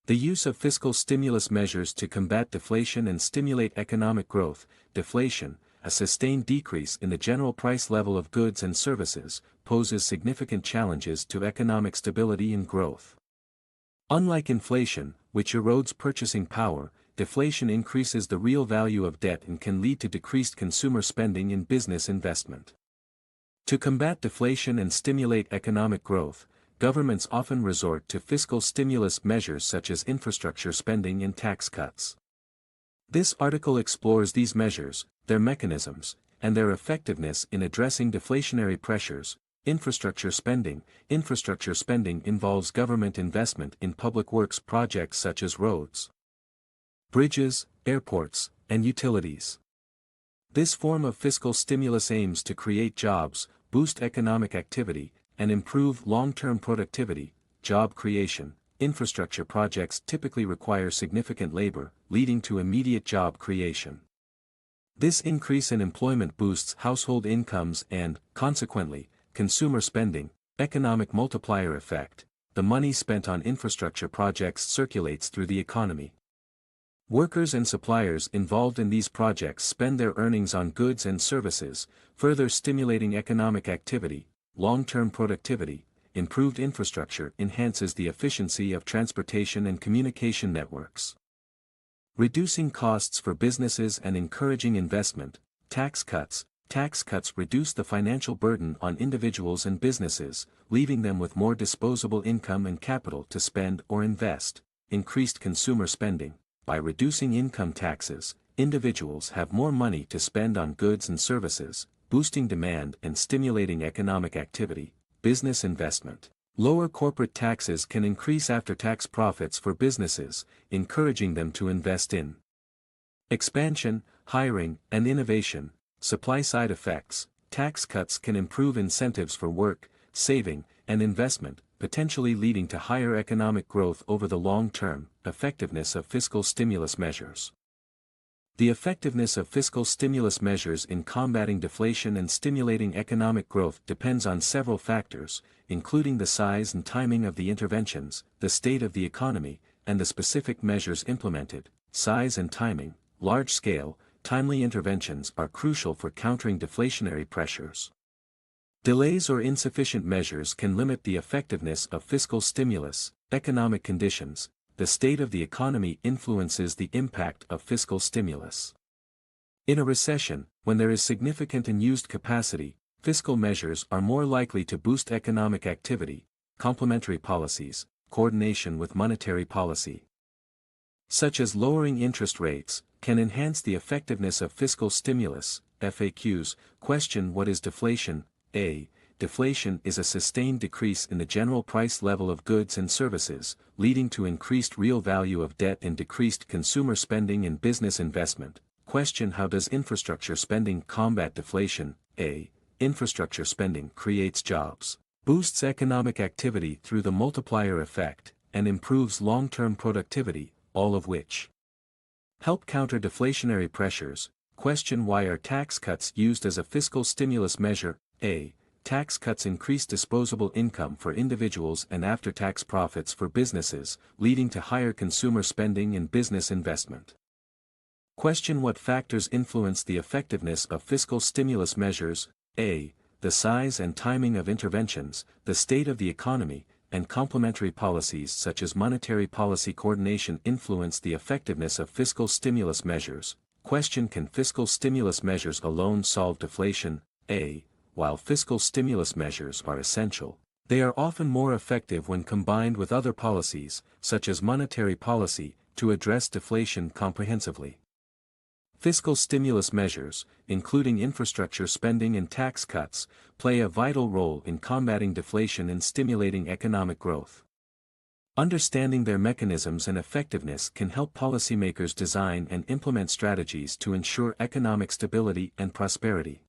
The use of fiscal stimulus measures to combat deflation and stimulate economic growth. Deflation, a sustained decrease in the general price level of goods and services, poses significant challenges to economic stability and growth. Unlike inflation, which erodes purchasing power, deflation increases the real value of debt and can lead to decreased consumer spending and business investment. To combat deflation and stimulate economic growth, governments often resort to fiscal stimulus measures such as infrastructure spending and tax cuts. This article explores these measures, their mechanisms, and their effectiveness in addressing deflationary pressures. Infrastructure spending involves government investment in public works projects such as roads, bridges, airports, and utilities. This form of fiscal stimulus aims to create jobs, boost economic activity, and improve long-term productivity. Job creation. Infrastructure projects typically require significant labor, leading to immediate job creation. This increase in employment boosts household incomes and, consequently, consumer spending. Economic multiplier effect. The money spent on infrastructure projects circulates through the economy. Workers and suppliers involved in these projects spend their earnings on goods and services, further stimulating economic activity. Long-term productivity. Improved infrastructure enhances the efficiency of transportation and communication networks. Reducing costs for businesses and encouraging investment. Tax cuts. Tax cuts reduce the financial burden on individuals and businesses, leaving them with more disposable income and capital to spend or invest. Increased consumer spending. By reducing income taxes, individuals have more money to spend on goods and services, boosting demand and stimulating economic activity. Business investment. Lower corporate taxes can increase after-tax profits for businesses, encouraging them to invest in expansion, hiring, and innovation. Supply-side effects. Tax cuts can improve incentives for work, saving, and investment, potentially leading to higher economic growth over the long term. Effectiveness of fiscal stimulus measures. The effectiveness of fiscal stimulus measures in combating deflation and stimulating economic growth depends on several factors, including the size and timing of the interventions, the state of the economy, and the specific measures implemented. Size and timing. Large-scale, timely interventions are crucial for countering deflationary pressures. Delays or insufficient measures can limit the effectiveness of fiscal stimulus. Economic conditions. The state of the economy influences the impact of fiscal stimulus. In a recession, when there is significant unused capacity, fiscal measures are more likely to boost economic activity. Complementary policies, coordination with monetary policy, such as lowering interest rates, can enhance the effectiveness of fiscal stimulus. FAQs. Question: what is deflation? A. Deflation is a sustained decrease in the general price level of goods and services, leading to increased real value of debt and decreased consumer spending and business investment. Question: how does infrastructure spending combat deflation? A. Infrastructure spending creates jobs, boosts economic activity through the multiplier effect, and improves long-term productivity, all of which help counter deflationary pressures. Question: why are tax cuts used as a fiscal stimulus measure? A. Tax cuts increase disposable income for individuals and after-tax profits for businesses, leading to higher consumer spending and business investment. Question: what factors influence the effectiveness of fiscal stimulus measures? A. The size and timing of interventions, the state of the economy, and complementary policies such as monetary policy coordination influence the effectiveness of fiscal stimulus measures. Question: can fiscal stimulus measures alone solve deflation? A. While fiscal stimulus measures are essential, they are often more effective when combined with other policies, such as monetary policy, to address deflation comprehensively. Fiscal stimulus measures, including infrastructure spending and tax cuts, play a vital role in combating deflation and stimulating economic growth. Understanding their mechanisms and effectiveness can help policymakers design and implement strategies to ensure economic stability and prosperity.